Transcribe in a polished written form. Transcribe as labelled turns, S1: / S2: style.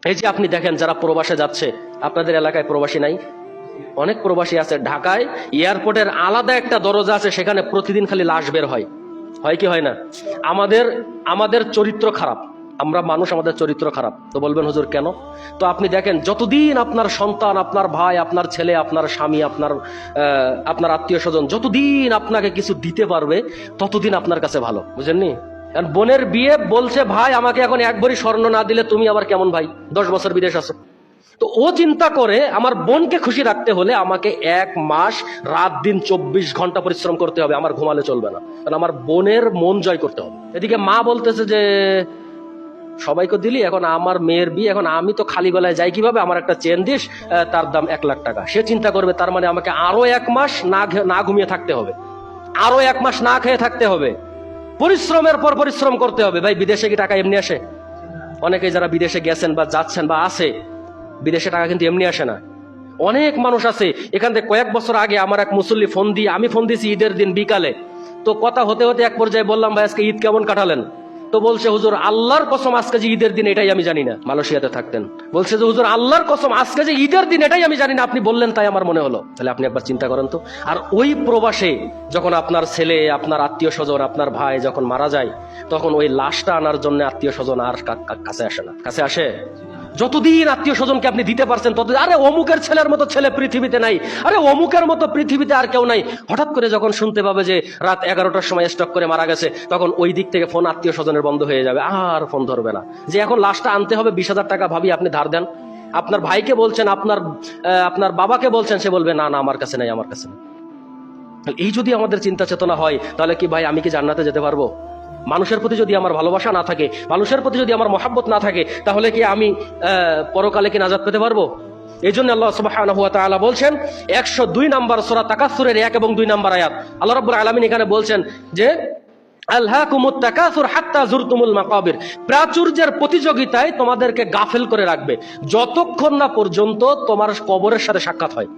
S1: এই যে আপনি দেখেন যারা প্রবাসে যাচ্ছে, আপনাদের এলাকায় প্রবাসী নাই? অনেক প্রবাসী আছে। ঢাকায় এয়ারপোর্টের আলাদা একটা দরজা আছে, সেখানে প্রতিদিন খালি লাশ বের হয়। হয় কি হয় না? আমাদের চরিত্র খারাপ, আমরা মানুষ, আমাদের চরিত্র খারাপ। তো বলবেন হুজুর কেন? তো আপনি দেখেন, যতদিন আপনার সন্তান, আপনার ভাই, আপনার ছেলে, আপনার স্বামী, আপনার আত্মীয় স্বজন যতদিন আপনাকে কিছু দিতে পারবে, ততদিন আপনার কাছে ভালো, বুঝেননি? কারণ বোনের বিয়ে বলছে, ভাই আমাকে এখন 1 ভরি স্বর্ণ না দিলে তুমি আবার কেমন ভাই, 10 বছর বিদেশ আছো। তো ও চিন্তা করে, আমার বোনকে খুশি রাখতে হলে আমাকে 1 মাস রাত দিন 24 ঘন্টা পরিশ্রম করতে হবে, আমার ঘুমালে চলবে না, কারণ আমার বোনের মন জয় করতে হবে। এদিকে মা বলতেছে যে সবাইকে দিলি, এখন আমার মেয়ের বিয়ে, এখন আমি তো খালি গলায় যাই কিভাবে, আমার একটা চেন দিস, তার দাম 1 লাখ টাকা। সে চিন্তা করবে তার মানে আমাকে আরো 1 মাস না ঘুমিয়ে থাকতে হবে, আরো 1 মাস না খেয়ে থাকতে হবে, পরিশ্রমের পর পরিশ্রম করতে হবে। ভাই বিদেশে কি টাকা এমনি আসে? অনেকে যারা বিদেশে গেছেন বা যাচ্ছেন বা আছে, বিদেশে টাকা কিন্তু এমনি আসে না। অনেক মানুষ আছে এখান থেকে। কয়েক বছর আগে আমার এক মুসল্লি আমি ফোন দিয়েছি ঈদের দিন বিকালে। তো কথা হতে হতে এক পর্যায়ে বললাম, ভাই আজকে ঈদ কেমন কাটালেন? তো বলছে, হুজুর আল্লাহর কসম আজকে যে ঈদের দিন এটাই আমি জানি না। মালয়েশিয়াতে থাকতেন। বলছে যে হুজুর আল্লাহর কসম আজকে যে ঈদের দিন এটাই আমি জানি না, আপনি বললেন তাই আমার মনে হলো। তাহলে আপনি একবার চিন্তা করেন তো। আর ওই প্রবাসে যখন আপনার ছেলে, আপনার আত্মীয় স্বজন, আপনার ভাই যখন মারা যায়, তখন ওই লাশটা আনার জন্য আত্মীয় স্বজন আর কাছে আসে না। কাছে আসে? যতদিন আত্মীয় স্বজনকে আপনি দিতে পারছেন ততদিন, আরে অমুকের ছেলের মতো ছেলে পৃথিবীতে নাই, আরে অমুকের মতো পৃথিবীতে আর কেউ নাই। হঠাৎ করে যখন শুনতে পাবে যে রাত 11টার সময় স্ট্রোক করে মারা গেছে, তখন ওই দিক থেকে ফোন আত্মীয় স্বজনের বন্ধ হয়ে যাবে, আর ফোন ধরবে না। যে এখন লাশটা আনতে হবে 20,000 টাকা, ভাবি আপনি ধার দেন। আপনার ভাইকে বলছেন, আপনার বাবাকে বলছেন, সে বলবে না না আমার কাছে নাই, আমার কাছে নেই। এই যদি আমাদের চিন্তা চেতনা হয়, তাহলে কি ভাই আমি কি জান্নাতে যেতে পারবো? মানুষের প্রতি যদি আমার ভালোবাসা না থাকে, মানুষের প্রতি যদি আমার মহাব্বত না থাকে, তাহলে কি আমি পরকালে কি নাজাত পেতে পারবো? এই জন্য আল্লাহ সুবহানাহু ওয়া তাআলা বলছেন 102 নম্বর সূরা তাকাসুরের 1 এবং 2 নম্বর আয়াত, আল্লাহ রাব্বুল আলামিন এখানে বলছেন যে আলহাকুমুত তাকাসুর হাত্তা জুরতুমুল মাকাবির, প্রাচুর্যের প্রতিযোগিতায় তোমাদেরকে গাফেল করে রাখবে যতক্ষণ না পর্যন্ত তোমার কবরের সাথে সাক্ষাৎ হয়।